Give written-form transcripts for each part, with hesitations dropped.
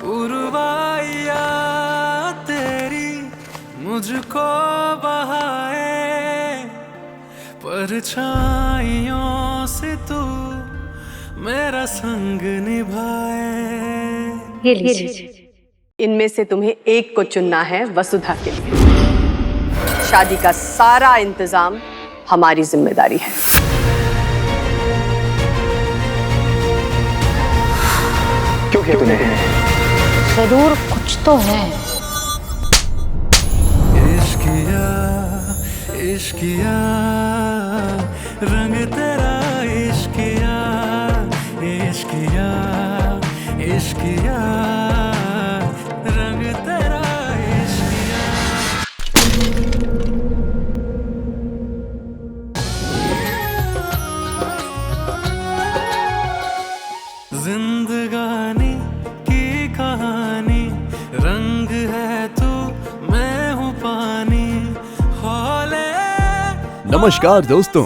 उर्वाइया तेरी मुझको बहाए, परछाइयों से तू मेरा संग निभाए। ये लीजिए। इनमें से तुम्हें एक को चुनना है वसुधा के लिए। शादी का सारा इंतजाम हमारी जिम्मेदारी है। क्यों किया तूने? जरूर कुछ तो है। इश्किया इश्किया रंग तेरा, इश्किया इश्किया इश्किया रंग तेरा, इश्किया। जिंदगानी की कहानी, रंग है तू मैं हूँ पानी, हौले। नमस्कार दोस्तों,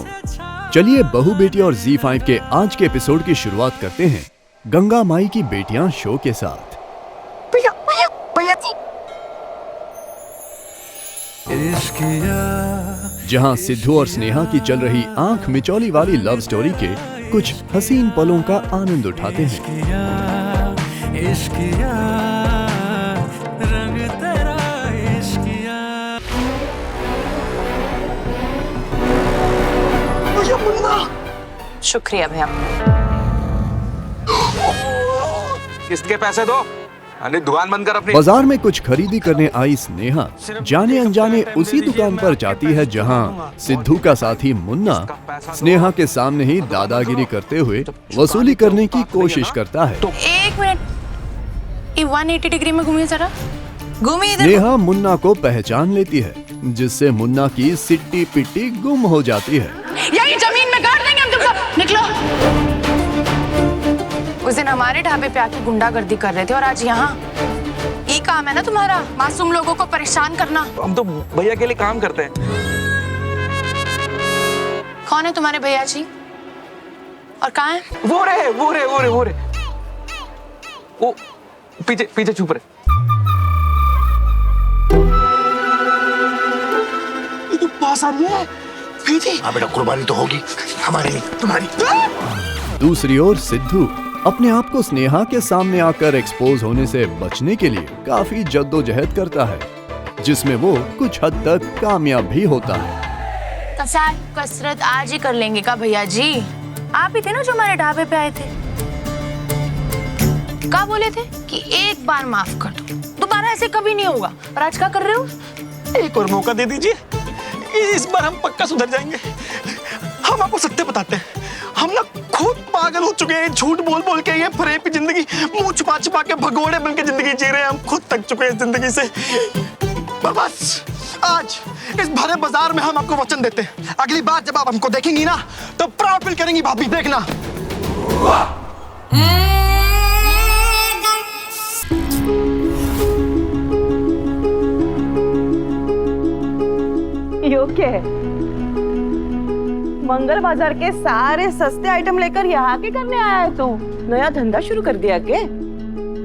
चलिए बहू बेटी और ZEE5 के आज के एपिसोड की शुरुआत करते हैं गंगा माई की बेटियां शो के साथ। जहां सिद्धू और स्नेहा की चल रही आंख मिचौली वाली लव स्टोरी के कुछ हसीन पलों का आनंद उठाते हैं। इश्किया रंग तेरा, इश्किया। शुक्रिया भैया। किस्त के पैसे दो, अरे दुकान बंद कर अपनी। बाजार में कुछ खरीदी करने आई स्नेहा जाने अनजाने उसी दुकान पर जाती है जहां सिद्धू का साथी मुन्ना स्नेहा के सामने ही दादागिरी करते हुए वसूली करने की कोशिश करता है। एक मिनट, ये 180 डिग्री में घूमिए जरा, घूमिए इधर। स्नेहा मुन्ना को पहचान लेती है, जिससे मुन्ना की सिट्टी पिट्टी गुम हो जाती है। यही जमीन में गाड़ देंगे हम तुमको, निकलो। उस दिन हमारे ढाबे पे आके गुंडागर्दी कर रहे थे और आज यहाँ। ये काम है ना तुम्हारा, मासूम लोगों को परेशान करना। हम तो भैया के लिए काम करते हैं। कौन है तुम्हारे भैया जी और कहाँ है? वो रे वो पीछे छुप रहे। ये पास आ रही है। हाँ बेटा, कुर्बानी तो होगी हमारी नहीं तुम्हारी। दूसरी ओर सिद्धू अपने आप को स्नेहा के सामने आकर एक्सपोज होने से बचने के लिए काफी जद्दोजहद करता है, जिसमें वो कुछ हद तक कामयाब भी होता है। कसरत आज ही कर लेंगे का भैया जी? आप ही थे ना जो हमारे ढाबे पे आए थे, क्या बोले थे कि एक बार माफ कर दो, दोबारा ऐसे कभी नहीं होगा। और आज क्या कर रहे हो? एक और मौका दे दीजिए, इस बार हम पक्का सुधर जाएंगे। हम आपको सत्य बताते हैं, हम ना खुद पागल हो चुके हैं झूठ बोल बोल के। ये फरेब की जिंदगी, मुंह छुपा छुपा के भगोड़े बन के जिंदगी जी रहे हैं। हम खुद थक चुके हैं इस जिंदगी से। पर बस आज इस भरे बाजार में हम आपको वचन देते हैं, अगली बार जब आप हमको देखेंगी ना तो प्राउड फील करेंगी भाभी, देखना। योग्य है। मंगल बाजार के सारे सस्ते आइटम लेकर यहाँ के करने आया है तू? नया धंधा शुरू कर दिया के?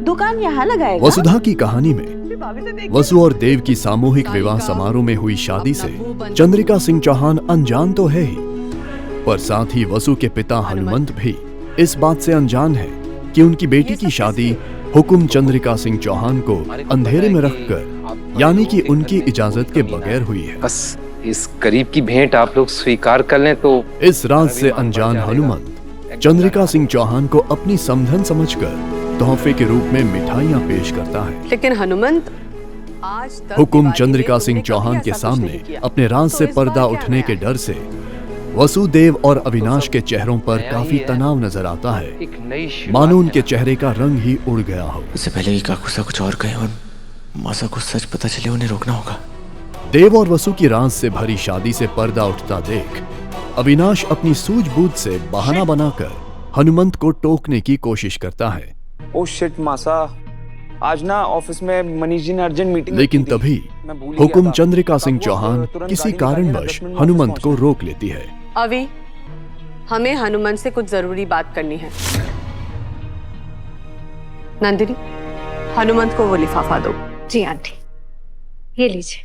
दुकान यहाँ लगाएगा? वसुधा की कहानी में वसु और देव की सामूहिक विवाह समारोह में हुई शादी से चंद्रिका सिंह चौहान अनजान तो है ही, पर साथ ही वसु के पिता हनुमंत भी इस बात से अनजान है कि उनकी बेटी की शादी हुकुम चंद्रिका सिंह चौहान को अंधेरे में रखकर, यानी कि उनकी इजाजत के बगैर हुई है। बस इस करीब की भेंट आप लोग स्वीकार कर लें तो। इस राज से अनजान हनुमंत चंद्रिका सिंह चौहान को अपनी समधन समझकर तोहफे के रूप में मिठाइयां पेश करता है। लेकिन हनुमंत आज तक हुकुम चंद्रिका सिंह चौहान के सामने अपने राज से पर्दा उठने के डर से वसुदेव और अविनाश के चेहरों पर काफी तनाव नजर आता है, मानो उनके चेहरे का रंग ही उड़ गया हो। इससे पहले कि काकुसा कुछ और कहे और मासा को सच पता चले, उन्हें रोकना होगा। देव और वसु की राज से भरी शादी से पर्दा उठता देख अविनाश अपनी सूझबूझ से बहाना बनाकर हनुमंत को टोकने की कोशिश करता है। ओ शिट मासा, आज ना ऑफिस में मनीष जी ने अर्जेंट मीटिंग। लेकिन तभी हुकुम चंद्रिका सिंह चौहान किसी कारणवश हनुमंत को रोक लेती है। अभी हमें हनुमंत से कुछ जरूरी बात करनी है। नंदिनी, हनुमंत को वो लिफाफा दो। जी आंटी, ये लीजिए।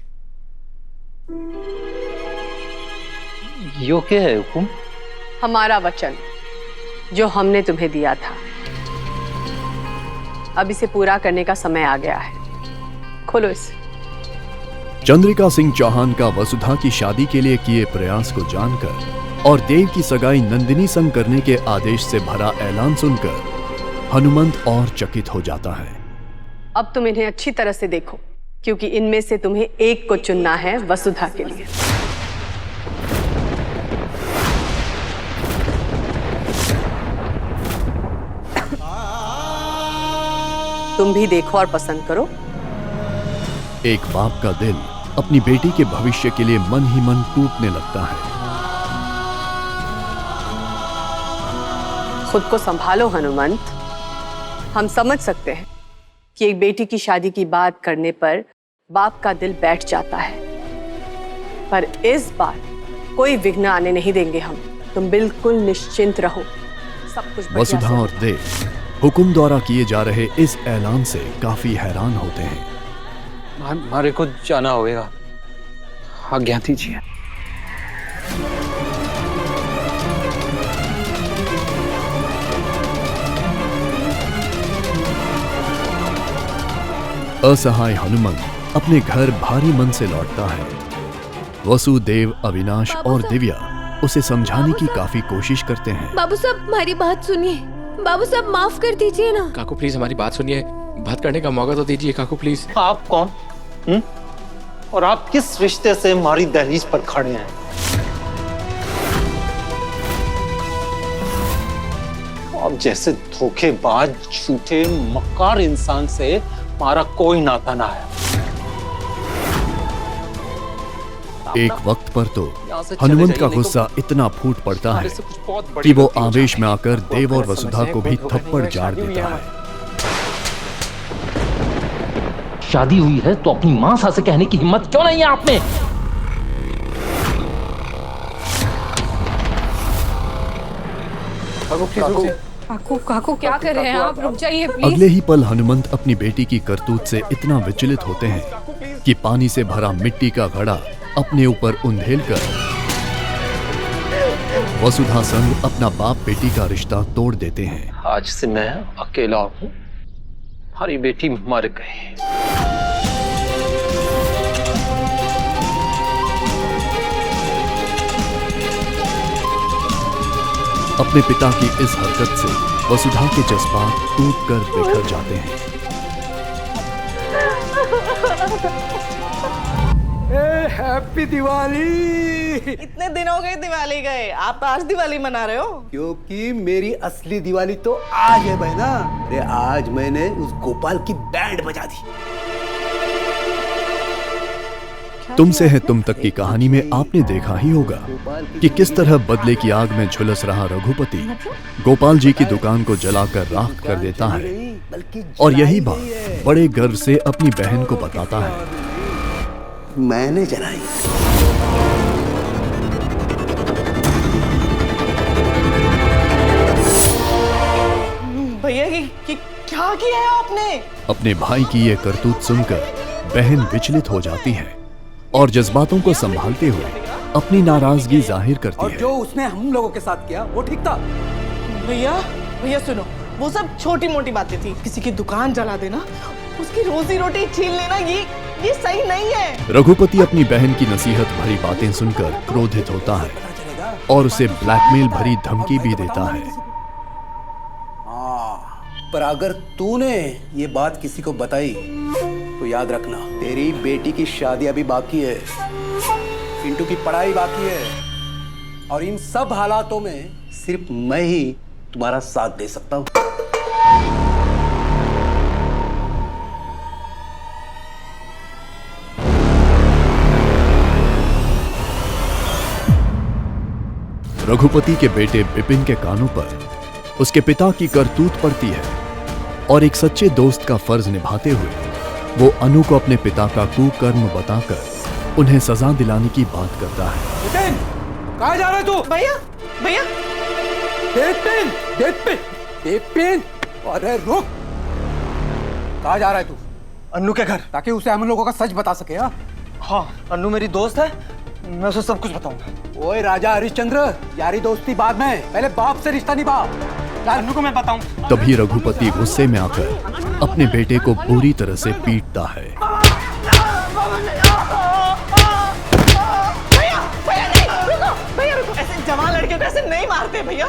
यो क्या है हुकुम? हमारा वचन जो हमने तुम्हें दिया था, अब इसे पूरा करने का समय आ गया है। खोलो इसे। चंद्रिका सिंह चौहान का वसुधा की शादी के लिए किए प्रयास को जानकर और देव की सगाई नंदिनी संग करने के आदेश से भरा ऐलान सुनकर हनुमंत और चकित हो जाता है। अब तुम इन्हें अच्छी तरह से देखो, क्योंकि इनमें से तुम्हें एक को चुनना है वसुधा के लिए। तुम भी देखो और पसंद करो। एक बाप का दिल अपनी बेटी के भविष्य के लिए मन ही मन टूटने लगता है। खुद को संभालो हनुमंत। हम समझ सकते हैं कि एक बेटी की शादी की बात करने पर बाप का दिल बैठ जाता है, पर इस बार कोई विघ्न आने नहीं देंगे हम। तुम बिल्कुल निश्चिंत रहो, सब कुछ बढ़िया वसुधा से और देव हुकुम द्वारा किए जा रहे इस ऐलान से काफी हैरान होते हैं। हमारे को जाना होगा, आज्ञा दीजिए। असहाय हनुमंत अपने घर भारी मन से लौटता है। वसुदेव, अविनाश और दिव्या उसे समझाने की काफी कोशिश करते हैं। बाबू साहब हमारी बात सुनिए, बाबू साहब माफ कर दीजिए ना। काकू प्लीज हमारी बात सुनिए, बात करने का मौका तो दीजिए काकू प्लीज। आप कौन? और आप किस रिश्ते से हमारी दहलीज पर खड़े हैं? आप जैसे धोखेबाज, झूठे, मक्कार इंसान से हमारा कोई नाता ना है। एक वक्त पर तो हनुमंत का गुस्सा इतना फूट पड़ता है कि वो आवेश में आकर देव और वसुधा को भी थप्पड़ झाड़ देता है। शादी हुई है तो अपनी मां से कहने की हिम्मत क्यों नहीं है आप में? काकू क्या कर रहे हैं आप? रुक जाइए प्लीज। अगले ही पल हनुमंत अपनी बेटी की करतूत से इतना विचलित होते हैं कि पानी से भरा मिट्टी का घड़ा अपने ऊपर उंधेल कर वसुधा संग अपना बाप बेटी का रिश्ता तोड़ देते हैं। आज से मैं अकेला हूं, हमारी बेटी मर गई। अपने पिता की इस हरकत से वसुधा के जज्बात टूटकर बिखर जाते हैं। हैप्पी दिवाली। इतने दिन हो गए दिवाली गए, आप आज दिवाली मना रहे हो? क्योंकि मेरी असली दिवाली तो आज है बहना। अरे आज मैंने उस गोपाल की बैंड बजा दी। तुमसे है तुम तक की कहानी में आपने देखा ही होगा कि किस तरह बदले की आग में झुलस रहा रघुपति गोपाल जी की दुकान को जलाकर राख कर देता है और यही बात बड़े गर्व से अपनी बहन को बताता है। मैंने जलाई। भैया कि क्या किया है आपने? अपने भाई की ये करतूत सुनकर बहन विचलित हो जाती है और जज्बातों को संभालते हुए अपनी नाराजगी जाहिर करती है। जो उसने हम लोगों के साथ किया वो ठीक था। भैया सुनो, वो सब छोटी मोटी बातें थी। किसी की दुकान जला देना, उसकी रोजी रोटी छीन लेना, ये सही नहीं है। रघुपति अपनी बहन की नसीहत भरी बातें सुनकर क्रोधित होता है और उसे ब्लैकमेल भरी धमकी भी देता है। पर अगर तूने ये बात किसी को बताई तो याद रखना, तेरी बेटी की शादी अभी बाकी है, पिंटू की पढ़ाई बाकी है और इन सब हालातों में सिर्फ मैं ही तुम्हारा साथ दे सकता हूं। रघुपति के बेटे विपिन के कानों पर उसके पिता की करतूत पड़ती है और एक सच्चे दोस्त का फर्ज निभाते हुए वो अनु को अपने पिता का कुकर्म बताकर उन्हें सजा दिलाने की बात करता है। विपिन, कहाँ जा रहे तू? भैया विपिन, अरे रुक। कहाँ जा रहा है तू? अन्नू के घर। ताकि उसे हम लोगों का सच बता सके। हाँ, अन्नू मेरी दोस्त है, मैं उसे सब कुछ बताऊंगा। ओए राजा हरिश्चंद्र, यारी दोस्ती बाद में, पहले बाप से रिश्ता निभा। अन्नू को मैं बताऊं। तभी रघुपति गुस्से में आकर अपने बेटे को बुरी तरह से पीटता है। भैया रुको, ऐसे जवान लड़कियों को ऐसे नहीं मारते भैया।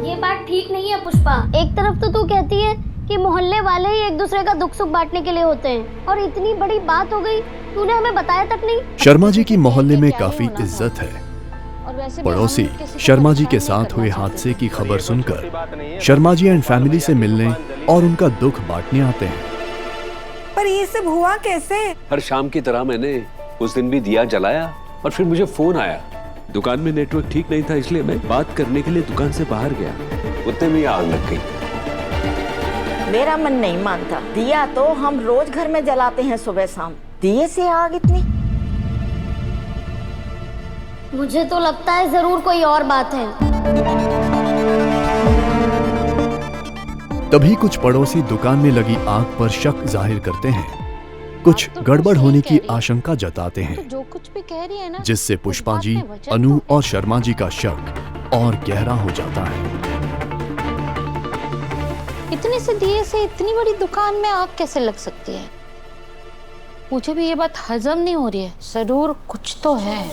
ये बात ठीक नहीं है पुष्पा। एक तरफ तो तू कहती है कि मोहल्ले वाले ही एक दूसरे का दुख सुख बांटने के लिए होते हैं, और इतनी बड़ी बात हो गई, तूने हमें बताया तक नहीं। शर्मा जी की मोहल्ले में काफी इज्जत है। पड़ोसी शर्मा जी के साथ हुए हादसे की खबर सुनकर शर्मा जी एंड फैमिली से मिलने और उनका दुख बांटने आते हैं। पर ये सब हुआ कैसे? हर शाम की तरह मैंने उस दिन भी दिया जलाया और फिर मुझे फोन आया। दुकान में नेटवर्क ठीक नहीं था, इसलिए मैं बात करने के लिए दुकान से बाहर गया। उतने में आग लग गई। मेरा मन नहीं मानता। दिया तो हम रोज घर में जलाते हैं सुबह शाम, दिए से आग इतनी। मुझे तो लगता है जरूर कोई और बात है। तभी कुछ पड़ोसी दुकान में लगी आग पर शक जाहिर करते हैं। कुछ गड़बड़ होने की आशंका जताते हैं, जो कुछ भी कह रही है ना, जिससे पुष्पा जी, अनु और शर्मा जी का शक और गहरा हो जाता है। इतने से दिए से इतनी बड़ी दुकान में आग कैसे लग सकती है? मुझे भी ये बात हजम नहीं हो रही है। जरूर कुछ तो है।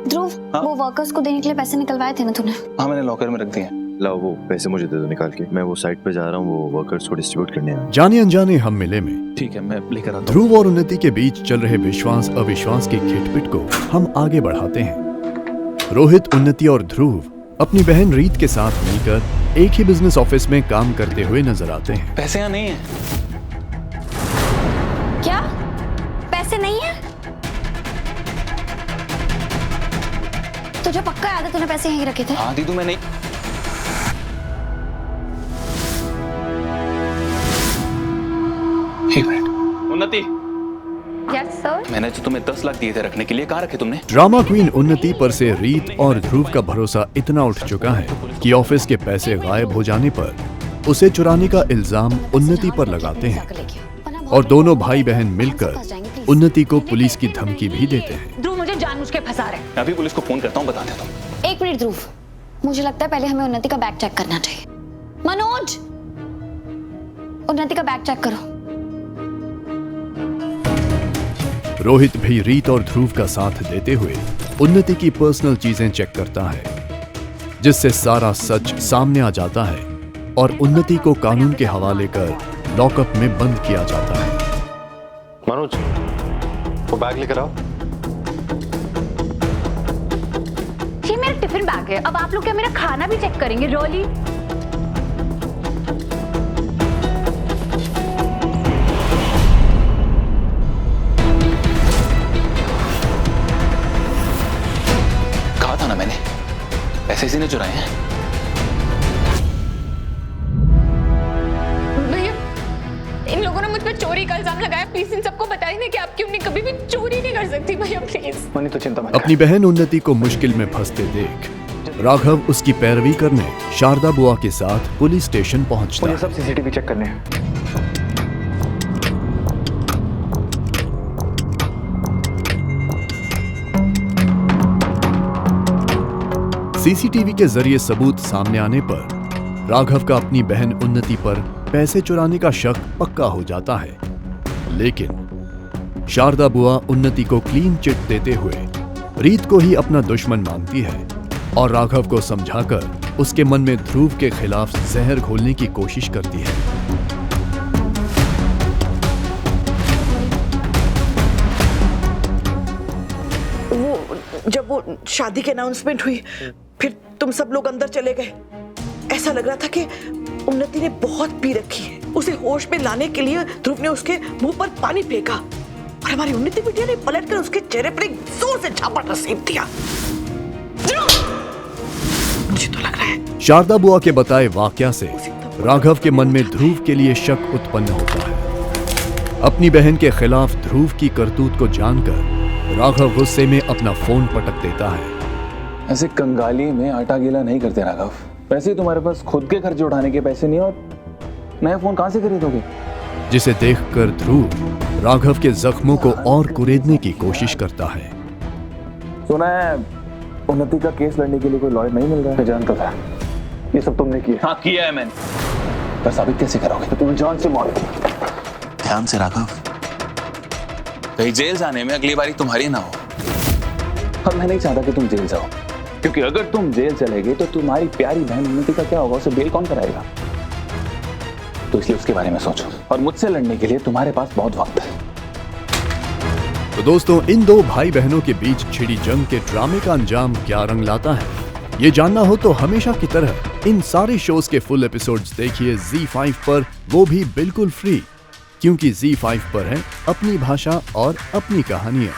ध्रुव, वो वर्कर्स को देने के लिए पैसे निकलवाए थे ना तूने? हाँ, मैंने लॉकर में रख दिए। लाओ वो पैसे मुझे दे दो निकाल के। मैं वो साइट पे जा रहा हूँ, वो वर्कर्स को डिस्ट्रीब्यूट करने आए। जाने अनजाने हम मिले में ठीक है, मैं लेकर आता हूँ। ध्रुव और उन्नति के बीच चल रहे विश्वास अविश्वास की खिटपिट को हम आगे बढ़ाते हैं। रोहित, उन्नति और ध्रुव अपनी बहन रीत के साथ मिलकर एक ही बिजनेस ऑफिस में काम करते हुए नजर आते हैं। पैसे यहाँ नहीं है। क्या? पैसे नहीं है? तुझे पक्का याद है तूने पैसे यहीं रखे थे? हाँ दीदू, मैं नहीं। एक मिनट। उन्नति, यस सर। मैंने जो तुम्हें 10 लाख दिए थे रखने के लिए, कहाँ रखे तुमने? ड्रामा क्वीन उन्नति पर से रीत और ध्रुव का भरोसा इतना उठ चुका है कि ऑफिस के पैसे गायब हो जाने पर उसे चुराने का इल्जाम उन्नति पर लगाते हैं और दोनों भाई बहन मिलकर उन्नति को पुलिस की धमकी भी देते हैं। ध्रुव मुझे जानबूझ के फंसा रहे। मैं अभी पुलिस को फोन करता हूँ, बता देता हूँ। एक मिनट ध्रुव, मुझे लगता है पहले हमें उन्नति का बैग चेक करना चाहिए। मनोज, उन्नति का बैग चेक करो। रोहित भी रीत और ध्रुव का साथ देते हुए उन्नति की पर्सनल चीजें चेक करता है, जिससे सारा सच सामने आ जाता है और उन्नति को कानून के हवाले कर लॉकअप में बंद किया जाता है। मनोज, वो बैग लेकर आओ। ये मेरा टिफिन बैग है। अब आप लोग क्या मेरा खाना भी चेक करेंगे? रोली, कहा था ना मैंने, पैसे इसी ने चुराए हैं। भैया, इन लोगों ने मुझ पर चोरी का इल्जाम लगाया। प्लीज इन सबको बताइए कि आपकी उम्मीद कभी भी चोरी नहीं कर सकती। भैया प्लीज। मनी तो चिंता मत। अपनी बहन उन्नति को मुश्किल में फंसते देख राघव उसकी पैरवी करने शारदा बुआ के साथ पुलिस स्टेशन पहुंचता है। सब सीसीटीवी चेक करने हैं। सीसीटीवी के जरिए सबूत सामने आने पर राघव का अपनी बहन उन्नति पर पैसे चुराने का शक पक्का हो जाता है, लेकिन शारदा बुआ उन्नति को क्लीन चिट देते हुए रीत को ही अपना दुश्मन मानती है और राघव को समझाकर उसके मन में ध्रुव के खिलाफ जहर घोलने की कोशिश करती है। जब वो शादी की अनाउंसमेंट हुई, फिर तुम सब लोग अंदर चले गए। ऐसा लग रहा था कि उन्नति ने बहुत पी रखी है। उसे होश में लाने के लिए ध्रुव ने उसके मुंह पर पानी फेंका और हमारी उन्नति बिटिया ने पलटकर उसके चेहरे पर एक जोर से झापड़ रसीद दिया। मुझे तो लग रहा है शारदा बुआ के बताए वाकया से राघव के मन में ध्रुव के लिए शक उत्पन्न होता है। अपनी बहन के खिलाफ ध्रुव की करतूत को जानकर राघव गुस्से में अपना फोन पटक देता है। ऐसे कंगाली में आटा गीला नहीं करते राघव। वैसे ही तुम्हारे पास खुद के खर्चे उठाने के पैसे नहीं और नया फोन कहां से खरीदोगे? जिसे देखकर ध्रुव राघव के जख्मों को और कुरेदने की कोशिश करता है। सुना है उन्नति का केस लड़ने के लिए कोई लॉयर नहीं मिल रहा है। मैं जानता था ये सब तुमने किया। हाँ किया है मैंने। पर साबित कैसे करोगे? तो तुम्हें जान से मार। ध्यान से राघव, कहीं जेल जाने में अगली बारी तुम्हारी ना हो। और मैं नहीं चाहता कि तुम जेल जाओ, क्योंकि अगर तुम जेल चले गए तो तुम्हारी प्यारी बहन उन्नति का क्या होगा? उसे बेल कौन कराएगा? तो इसलिए उसके बारे में सोचो और मुझसे लड़ने के लिए तुम्हारे पास बहुत वक्त है। तो दोस्तों, इन दो भाई बहनों के बीच छिड़ी जंग के ड्रामे का अंजाम क्या रंग लाता है, ये जानना हो तो हमेशा की तरह इन सारे शोज के फुल एपिसोड्स देखिए ZEE5 पर, वो भी बिल्कुल फ्री, क्योंकि ZEE5 पर है अपनी भाषा और अपनी कहानियां।